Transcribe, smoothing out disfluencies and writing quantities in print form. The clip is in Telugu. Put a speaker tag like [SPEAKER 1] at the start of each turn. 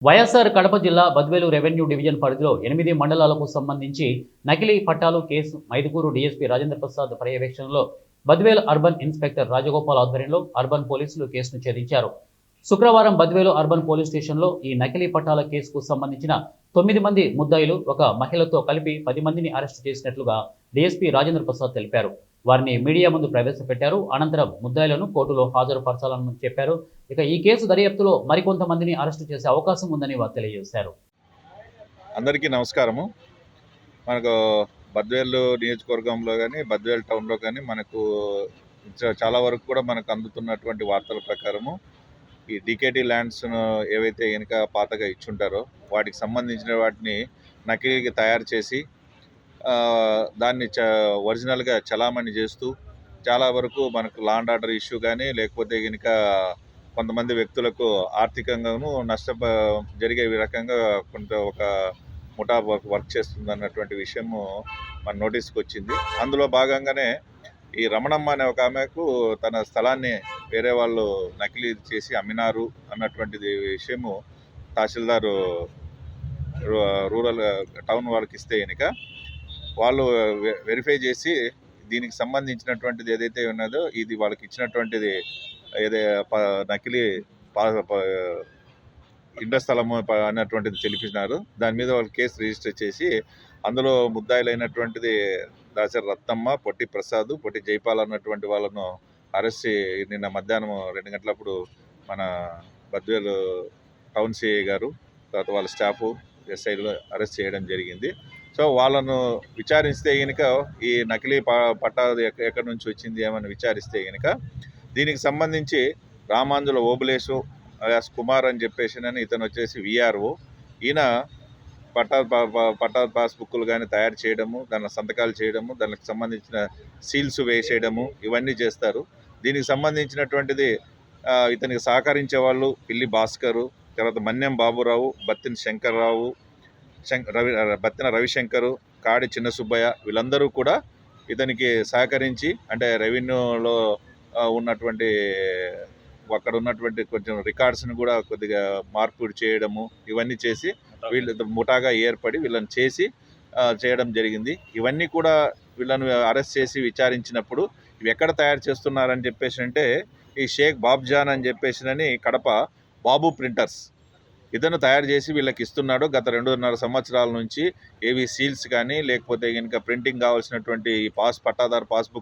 [SPEAKER 1] వైఎస్ఆర్ కడప జిల్లా బద్వేలు రెవెన్యూ డివిజన్ పరిధిలో 8 మండలాలకు సంబంధించి నకిలీ పట్టాలు కేసు మైదుకూరు డీఎస్పీ రాజేంద్ర ప్రసాద్ పర్యవేక్షణలో బద్వేలు అర్బన్ ఇన్స్పెక్టర్ రాజగోపాల్ ఆధ్వర్యంలో అర్బన్ పోలీసులు కేసును ఛేదించారు. శుక్రవారం బద్వేలు అర్బన్ పోలీస్ స్టేషన్లో ఈ నకిలీ పట్టాల కేసుకు సంబంధించిన 9 మంది ముద్దాయిలు ఒక మహిళతో కలిపి 10 మందిని అరెస్టు చేసినట్లుగా డీఎస్పీ రాజేంద్ర ప్రసాద్ తెలిపారు. వారిని మీడియా ముందు ప్రవేశపెట్టారు. అనంతరం ముద్దాయిలను కోర్టులో హాజరుపరచాలని చెప్పారు. ఇక ఈ కేసు దర్యాప్తులో మరికొంతమందిని అరెస్టు చేసే అవకాశం ఉందని వారు తెలియజేశారు.
[SPEAKER 2] అందరికీ నమస్కారము. మనకు బద్వేలు నియోజకవర్గంలో కానీ బద్వేలు టౌన్లో కానీ మనకు చాలా వరకు కూడా మనకు అందుతున్నటువంటి వార్తల ప్రకారము ఈ డీకేటీ ల్యాండ్స్ ఏవైతే వెనుక పాతగా ఇచ్చుంటారో వాటికి సంబంధించిన వాటిని నకిలీగా తయారు చేసి దాన్ని ఒరిజినల్గా చలామణి చేస్తూ చాలా వరకు మనకు లా అండ్ ఆర్డర్ ఇష్యూ కానీ లేకపోతే కనుక కొంతమంది వ్యక్తులకు ఆర్థికంగాను జరిగే రకంగా కొంత ఒక ముఠా వర్క్ చేస్తుంది అన్నటువంటి విషయము మన నోటీస్కి వచ్చింది. అందులో భాగంగానే ఈ రమణమ్మ అనే ఒక ఆమెకు తన స్థలాన్ని వేరే వాళ్ళు నకిలీ చేసి అమ్మినారు అన్నటువంటిది విషయము తహసీల్దారు రూరల్ టౌన్ వాళ్ళకి ఇస్తే కనుక వాళ్ళు వెరిఫై చేసి దీనికి సంబంధించినటువంటిది ఏదైతే ఉన్నదో ఇది వాళ్ళకి ఇచ్చినటువంటిది నకిలీ ఇండ్ల స్థలము అన్నటువంటిది తెలిపినారు. దాని మీద వాళ్ళు కేసు రిజిస్టర్ చేసి అందులో ముద్దాయిలైనటువంటిది దాసరి రత్తమ్మ, పొట్టి ప్రసాద్, పొట్టి జైపాల్ అన్నటువంటి వాళ్ళను అరెస్ట్ నిన్న మధ్యాహ్నం 2 గంటలప్పుడు మన బద్వేలు టౌన్ సిఐ గారు తర్వాత వాళ్ళ స్టాఫ్ ఎస్ఐలు అరెస్ట్ చేయడం జరిగింది. సో వాళ్ళను విచారిస్తే కనుక ఈ నకిలీ పట్టా ఎక్కడి నుంచి వచ్చింది ఏమని విచారిస్తే కనుక దీనికి సంబంధించి రామాంజుల ఓబులేసు అలియాస్ కుమార్ అని చెప్పేసి ఇతను వచ్చేసి విఆర్ఓ. ఈయన పట్టా పాస్బుక్లు కానీ తయారు చేయడము, దాని సంతకాలు చేయడము, దానికి సంబంధించిన సీల్స్ వేసేయడము ఇవన్నీ చేస్తారు. దీనికి సంబంధించినటువంటిది ఇతనికి సహకరించే వాళ్ళు పిల్లి భాస్కరు, తర్వాత మన్యం బాబురావు, బత్తిన శంకర్రావు, బత్తిన రవిశంకరు, కాడి చిన్న సుబ్బయ్య వీళ్ళందరూ కూడా ఇతనికి సహకరించి అంటే రెవెన్యూలో ఉన్నటువంటి అక్కడ ఉన్నటువంటి కొంచెం రికార్డ్స్ని కూడా కొద్దిగా మార్పిడి చేయడము ఇవన్నీ చేసి వీళ్ళు ముఠాగా ఏర్పడి వీళ్ళని చేసి చేయడం జరిగింది. ఇవన్నీ కూడా వీళ్ళను అరెస్ట్ చేసి విచారించినప్పుడు ఇవి ఎక్కడ తయారు చేస్తున్నారని చెప్పేసి అంటే ఈ షేక్ బాబ్జాన్ అని చెప్పేసి కడప బాబు ప్రింటర్స్ ఇతను తయారు చేసి వీళ్ళకి ఇస్తున్నాడు. గత 2.5 సంవత్సరాల నుంచి ఏవి సీల్స్ కానీ లేకపోతే కనుక ప్రింటింగ్ కావాల్సినటువంటి పట్టాదారు పాస్బుక్